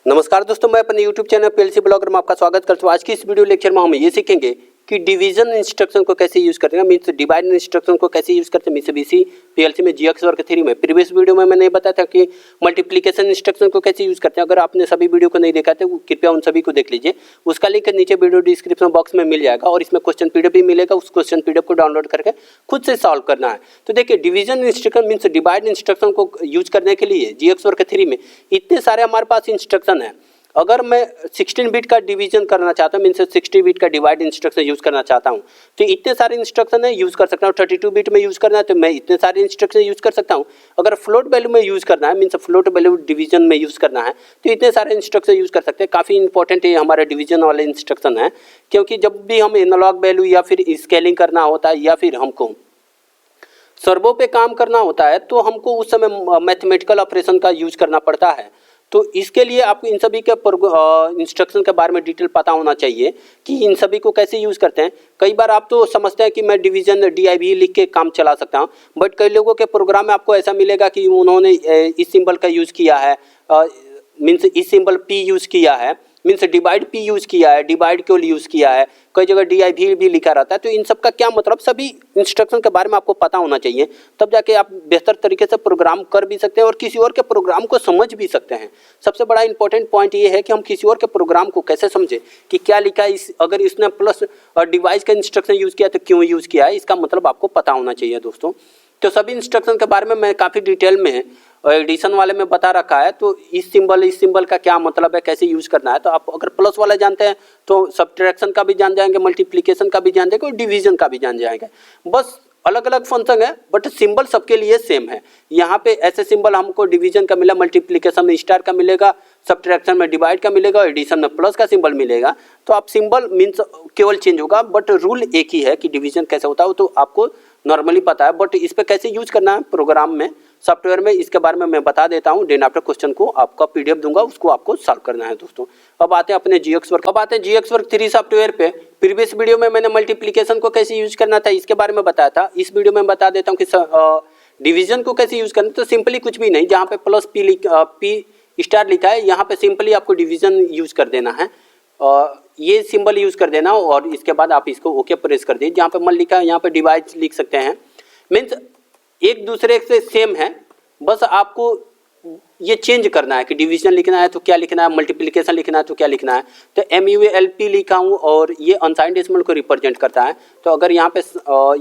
नमस्कार दोस्तों, मैं अपने YouTube चैनल पीएलसी ब्लॉगर में आपका स्वागत करता हूँ। आज की इस वीडियो लेक्चर में हम ये सीखेंगे कि डिवीजन इंस्ट्रक्शन को कैसे यूज करते हैं, मीन्स डिवाइड इंस्ट्रक्शन को कैसे यूज करते हैं मित्सुबिशी पीएलसी में जीएक्स वर्क थ्री में। प्रीवियस वीडियो में मैंने बताया था कि मल्टीप्लिकेशन इंस्ट्रक्शन को कैसे यूज करते हैं। अगर आपने सभी वीडियो को नहीं देखा तो कृपया उन सभी को देख लीजिए, उसका लिंक नीचे वीडियो डिस्क्रिप्शन बॉक्स में मिल जाएगा और इसमें क्वेश्चन पीडीएफ भी मिलेगा। उस क्वेश्चन पीडीएफ को डाउनलोड करके खुद से सॉल्व करना है। तो देखिए, division instruction means divide instruction को यूज करने के लिए जीएक्स वर्क थ्री में इतने सारे हमारे पास इंस्ट्रक्शन है। अगर मैं 16 बिट का डिवीजन करना चाहता हूँ, मीन्स 60 बिट का डिवाइड इंस्ट्रक्शन यूज़ करना चाहता हूँ, तो इतने सारे इंस्ट्रक्शन है यूज़ कर सकता हूँ। 32 बिट में यूज़ करना है तो मैं इतने सारे इंस्ट्रक्शन यूज़ कर सकता हूँ। अगर फ्लोट वैल्यू में यूज़ करना है, मीन्स फ्लोट वैल्यू डिवीजन में यूज़ करना है, तो इतने सारे इंस्ट्रक्शन यूज़ कर सकते हैं। काफ़ी इंपॉर्टेंट ये हमारे डिवीजन वाले इंस्ट्रक्शन है, क्योंकि जब भी हम एनालॉग वैल्यू या फिर स्केलिंग करना होता है या फिर हमको सर्वो पे काम करना होता है, तो हमको उस समय मैथमेटिकल ऑपरेशन का यूज करना पड़ता है। तो इसके लिए आपको इन सभी के इंस्ट्रक्शन के बारे में डिटेल पता होना चाहिए कि इन सभी को कैसे यूज़ करते हैं। कई बार आप तो समझते हैं कि मैं डिवीजन DIV लिख के काम चला सकता हूं, बट कई लोगों के प्रोग्राम में आपको ऐसा मिलेगा कि उन्होंने इस सिंबल का यूज़ किया है, मीन्स इस सिंबल P यूज़ किया है, मीन्स डिवाइड P यूज़ किया है, डिवाइड क्यों यूज़ किया है, कई जगह DIV भी लिखा रहता है। तो इन सब का क्या मतलब, सभी इंस्ट्रक्शन के बारे में आपको पता होना चाहिए, तब जाके आप बेहतर तरीके से प्रोग्राम कर भी सकते हैं और किसी और के प्रोग्राम को समझ भी सकते हैं। सबसे बड़ा इंपॉर्टेंट पॉइंट ये है कि हम किसी और के प्रोग्राम को कैसे समझें कि क्या लिखा है, अगर इसने प्लस डिवाइस का इंस्ट्रक्शन यूज़ किया तो क्यों यूज़ किया है, इसका मतलब आपको पता होना चाहिए दोस्तों। तो सभी इंस्ट्रक्शन के बारे में मैं काफ़ी डिटेल में एडिशन वाले में बता रखा है। तो इस सिंबल का क्या मतलब है, कैसे यूज़ करना है, तो आप अगर प्लस वाला जानते हैं तो सब्ट्रैक्शन का भी जान जाएंगे, मल्टीप्लिकेशन का भी जान जाएंगे और डिवीजन का भी जान जाएंगे। बस अलग अलग फंक्शन है, बट सिंबल सबके लिए सेम है। यहाँ पे ऐसे सिंबल हमको डिवीजन का मिला, मल्टीप्लिकेशन में स्टार का मिलेगा, सब्ट्रैक्शन में डिवाइड का मिलेगा और एडिशन में प्लस का सिंबल मिलेगा। तो आप सिंबल मीन्स केवल चेंज होगा, बट रूल एक ही है कि डिवीजन कैसे होता है तो आपको नॉर्मली पता है। बट इस पर कैसे यूज करना है प्रोग्राम में, सॉफ्टवेयर में, इसके बारे में मैं बता देता हूँ। देन आफ्टर क्वेश्चन को आपका पीडीएफ दूंगा, उसको आपको सॉल्व करना है दोस्तों। अब आते हैं अपने जीएक्स वर्क 3 सॉफ्टवेयर पे। प्रीवियस वीडियो में मैंने मल्टीप्लिकेशन को कैसे यूज करना था इसके बारे में बताया था। इस वीडियो में बता देता हूँ कि डिवीजन को कैसे यूज करना। तो सिंपली कुछ भी नहीं, जहाँ पे प्लस P स्टार लिखा है यहाँ पे सिंपली आपको डिवीजन यूज कर देना है, ये सिंबल यूज कर देना और इसके बाद आप इसको ओके प्रेस कर दीजिए। जहाँ पे मन लिखा है यहाँ पे डिवाइड लिख सकते हैं, मीन्स एक दूसरे से सेम है, बस आपको ये चेंज करना है कि डिवीजन लिखना है तो क्या लिखना है, मल्टीप्लिकेशन लिखना है तो क्या लिखना है। तो MULP लिखा हूँ और ये अनसाइंड डेसिमल को रिप्रेजेंट करता है। तो अगर यहाँ पे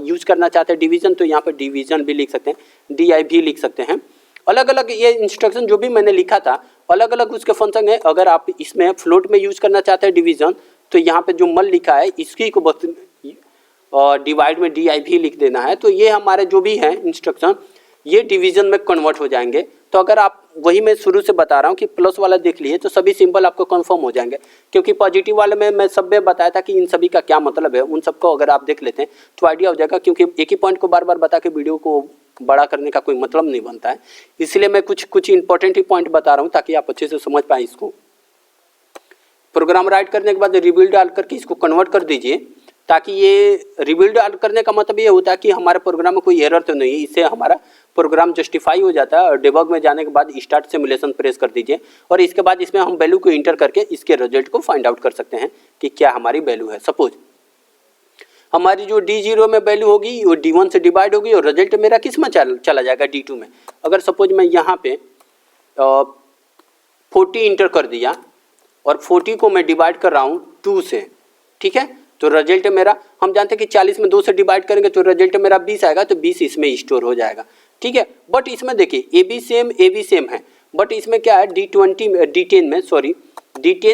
यूज करना चाहते हैं डिवीजन तो यहाँ पे डिवीजन भी लिख सकते हैं, DIV लिख सकते हैं। अलग अलग ये इंस्ट्रक्शन जो भी मैंने लिखा था अलग अलग उसके फंक्शन है। अगर आप इसमें फ्लोट में यूज करना चाहते हैं डिवीजन, तो यहाँ पे जो मल लिखा है इसकी को बस डिवाइड में DIV लिख देना है। तो ये हमारे जो भी हैं इंस्ट्रक्शन ये डिवीजन में कन्वर्ट हो जाएंगे। तो अगर आप वही मैं शुरू से बता रहा हूँ कि प्लस वाला देख लिए तो सभी सिंबल आपको कंफर्म हो जाएंगे, क्योंकि पॉजिटिव वाले में मैं सब में बताया था कि इन सभी का क्या मतलब है। उन सबको अगर आप देख लेते हैं तो आइडिया हो जाएगा, क्योंकि एक ही पॉइंट को बार बार बता के वीडियो को बड़ा करने का कोई मतलब नहीं बनता है। इसलिए मैं कुछ इंपॉर्टेंट ही पॉइंट बता रहा हूँ ताकि आप अच्छे से समझ पाए इसको। प्रोग्राम राइट करने के बाद रिबिल्ड डाल करके इसको कन्वर्ट कर दीजिए, ताकि ये रिबिल्ड करने का मतलब ये होता है कि हमारे प्रोग्राम में कोई एरर तो नहीं है, इससे हमारा प्रोग्राम जस्टिफाई हो जाता है। और डिबग में जाने के बाद स्टार्ट सिमुलेशन प्रेस कर दीजिए और इसके बाद इसमें हम वैल्यू को इंटर करके इसके रिजल्ट को फाइंड आउट कर सकते हैं कि क्या हमारी वैल्यू है। सपोज हमारी जो D0 में वैल्यू होगी वो D1 से डिवाइड होगी और रिजल्ट मेरा किस में चला जाएगा, D2 में। अगर सपोज मैं यहाँ पे 40 इंटर कर दिया और 40 को मैं डिवाइड कर रहा हूँ 2 से, ठीक है, तो रिजल्ट मेरा, हम जानते हैं कि 40 में 2 से डिवाइड करेंगे तो रिजल्ट मेरा 20 आएगा, तो 20 इसमें स्टोर हो जाएगा, ठीक है। बट इसमें देखिए A भी सेम है, बट इसमें क्या है D10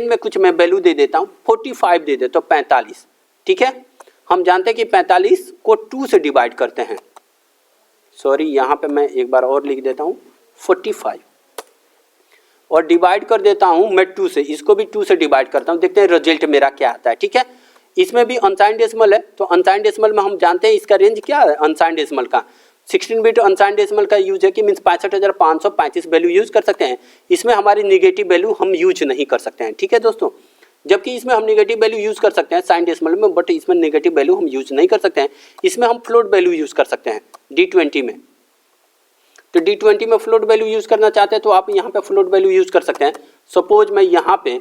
में कुछ मैं वैल्यू दे देता हूँ, 45 दे देता हूँ, 45, ठीक है। हम जानते हैं कि 45 को 2 से डिवाइड करते हैं, यहाँ पे मैं एक बार और लिख देता हूँ 45 और डिवाइड कर देता हूँ मैं 2 से, इसको भी 2 से डिवाइड करता हूँ, देखते हैं रिजल्ट मेरा क्या आता है, ठीक है। इसमें भी अनसाइंड डेसिमल है, तो अनसाइंड डेसिमल में हम जानते हैं इसका रेंज क्या है अनसाइंड डेसिमल का। 16 बिट अनसाइंड डेसिमल का यूज है कि मीन्स 65,535 वैल्यू यूज कर सकते हैं। इसमें हमारी निगेटिव वैल्यू हम यूज नहीं कर सकते हैं, ठीक है दोस्तों। जबकि इसमें हम नेगेटिव वैल्यू यूज कर सकते हैं साइन डेसिमल में, बट इसमें नेगेटिव वैल्यू हम यूज नहीं कर सकते हैं। इसमें हम फ्लोट वैल्यू यूज कर सकते हैं D20 में। तो D20 में फ्लोट वैल्यू यूज करना चाहते हैं तो आप यहाँ पे फ्लोट वैल्यू यूज कर सकते हैं। सपोज मैं यहाँ पे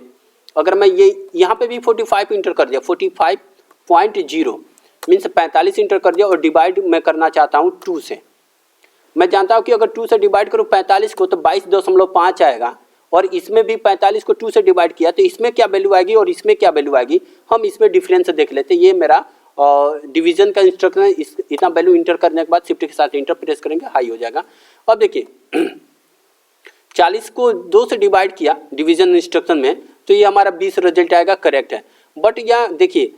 अगर मैं ये यहाँ पे भी 45 इंटर कर दिया, 45.0 मीन्स 45 इंटर कर दिया और डिवाइड मैं करना चाहता हूँ 2 से। मैं जानता हूँ कि अगर 2 से डिवाइड करूँ 45 को तो 22.5 आएगा, और इसमें भी 45 को 2 से डिवाइड किया तो इसमें क्या वैल्यू आएगी और इसमें क्या वैल्यू आएगी, हम इसमें डिफरेंस देख लेते हैं। ये मेरा डिवीजन का इंस्ट्रक्शन है। इतना वैल्यू इंटर करने के बाद शिफ्ट के साथ इंटर प्रेस करेंगे, हाई हो जाएगा। अब देखिए 40 को 2 से डिवाइड किया डिवीजन इंस्ट्रक्शन में तो ये हमारा 20 रिजल्ट आएगा, करेक्ट है। बट यहाँ देखिए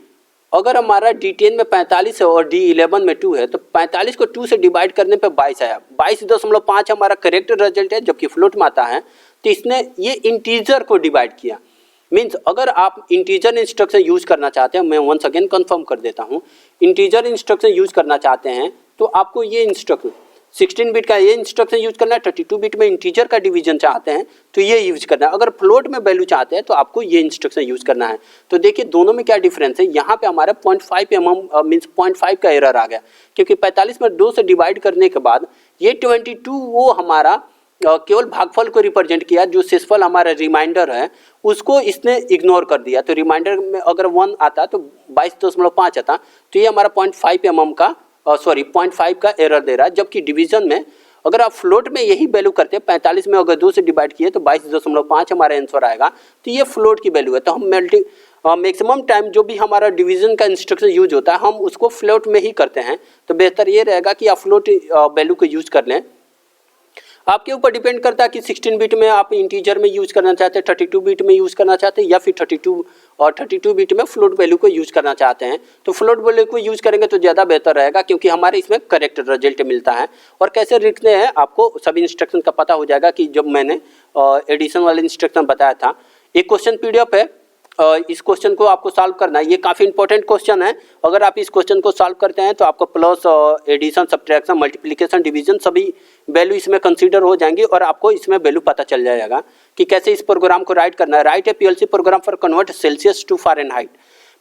अगर हमारा D10 में 45 है और D11 में 2 है तो 45 को 2 से डिवाइड करने पे 22 आया, 22.5 हमारा करेक्ट रिजल्ट है, जबकि फ्लोट में आता है तो इसने ये इंटीजर को डिवाइड किया। मीन्स अगर आप इंटीजर इंस्ट्रक्शन यूज करना चाहते हैं, मैं वंस अगेन कंफर्म कर देता हूँ, इंटीजर इंस्ट्रक्शन यूज करना चाहते हैं तो आपको ये इंस्ट्रक्शन 16 बिट का ये इंस्ट्रक्शन यूज करना है। 32 बिट में इंटीजर का डिवीजन चाहते हैं तो ये यूज करना है। अगर फ्लोट में वैल्यू चाहते हैं तो आपको ये इंस्ट्रक्शन यूज करना है। तो देखिए दोनों में क्या डिफरेंस है। यहाँ पे हमारा 0.5 mm मीन्स 0.5 का एरर आ गया, क्योंकि 45 में 2 से डिवाइड करने के बाद ये 22 वो हमारा केवल भागफल को रिप्रेजेंट किया, जो शेषफल हमारा रिमाइंडर है उसको इसने इग्नोर कर दिया। तो रिमाइंडर में अगर 1 आता तो 22.5 आता, तो ये हमारा 0.5 mm का 0.5 का एरर दे रहा है। जबकि डिवीजन में अगर आप फ्लोट में यही वैल्यू करते हैं, 45 में अगर 2 से डिवाइड किए तो 22.5 हमारा आंसर आएगा। तो ये फ्लोट की वैल्यू है। तो हम मैक्सिमम टाइम जो भी हमारा डिवीजन का इंस्ट्रक्शन यूज होता है हम उसको फ्लोट में ही करते हैं। तो बेहतर ये रहेगा कि आप फ्लोट वैल्यू को यूज कर लें। आपके ऊपर डिपेंड करता है कि 16 बिट में आप इंटीजर में यूज करना चाहते हैं, 32 बिट में यूज करना चाहते हैं, या फिर 32 बिट में फ्लोट वैल्यू को यूज करना चाहते हैं। तो फ्लोट वैल्यू को यूज करेंगे तो ज़्यादा बेहतर रहेगा, क्योंकि हमारे इसमें करेक्ट रिजल्ट मिलता है। और कैसे लिखते हैं आपको सभी इंस्ट्रक्शन का पता हो जाएगा कि जब मैंने एडिशन वाले इंस्ट्रक्शन बताया था। एक क्वेश्चन PDF है, इस क्वेश्चन को आपको सॉल्व करना है। ये काफ़ी इंपॉर्टेंट क्वेश्चन है। अगर आप इस क्वेश्चन को सॉल्व करते हैं तो आपको plus, addition, subtraction, multiplication, division सभी वैल्यू इसमें कंसीडर हो जाएंगी और आपको इसमें वैल्यू पता चल जाएगा कि कैसे इस प्रोग्राम को राइट करना है। राइट है PLC program for convert Celsius to Fahrenheit.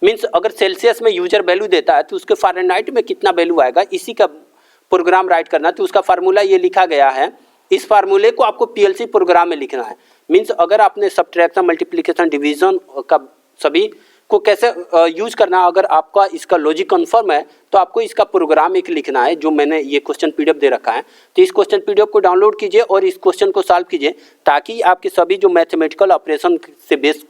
Means अगर सेल्सियस में यूजर वैल्यू देता है तो उसके फ़ारेनहाइट में कितना वैल्यू आएगा, इसी का प्रोग्राम राइट करना। तो उसका फार्मूला ये लिखा गया है। इस फार्मूले को आपको PLC प्रोग्राम में लिखना है। मीन्स अगर आपने सब्ट्रैक्शन, मल्टीप्लिकेशन, डिवीजन का सभी को कैसे यूज करना, अगर आपका इसका लॉजिक कंफर्म है तो आपको इसका प्रोग्राम एक लिखना है, जो मैंने ये क्वेश्चन PDF दे रखा है। तो इस क्वेश्चन PDF को डाउनलोड कीजिए और इस क्वेश्चन को सॉल्व कीजिए, ताकि आपके सभी जो मैथमेटिकल ऑपरेशन से बेस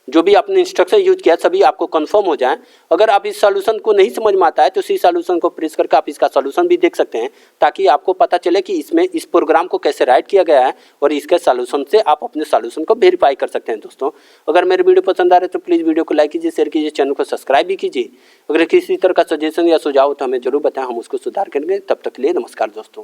जो भी आपने इंस्ट्रक्शन यूज किया सभी आपको कंफर्म हो जाए। अगर आप इस सॉल्यूशन को नहीं समझ में आता है तो इसी सॉल्यूशन को प्रेस करके आप इसका सॉल्यूशन भी देख सकते हैं, ताकि आपको पता चले कि इसमें इस प्रोग्राम को कैसे राइट किया गया है और इसके सॉल्यूशन से आप अपने सॉल्यूशन को वेरीफाई कर सकते हैं। दोस्तों अगर मेरे वीडियो पसंद आ रहे तो प्लीज़ वीडियो को लाइक कीजिए, शेयर कीजिए, चैनल को सब्सक्राइब भी कीजिए। अगर किसी तरह का सजेशन या सुझाव तो हमें जरूर बताएं, हम उसको सुधार करेंगे। तब तक के लिए नमस्कार दोस्तों।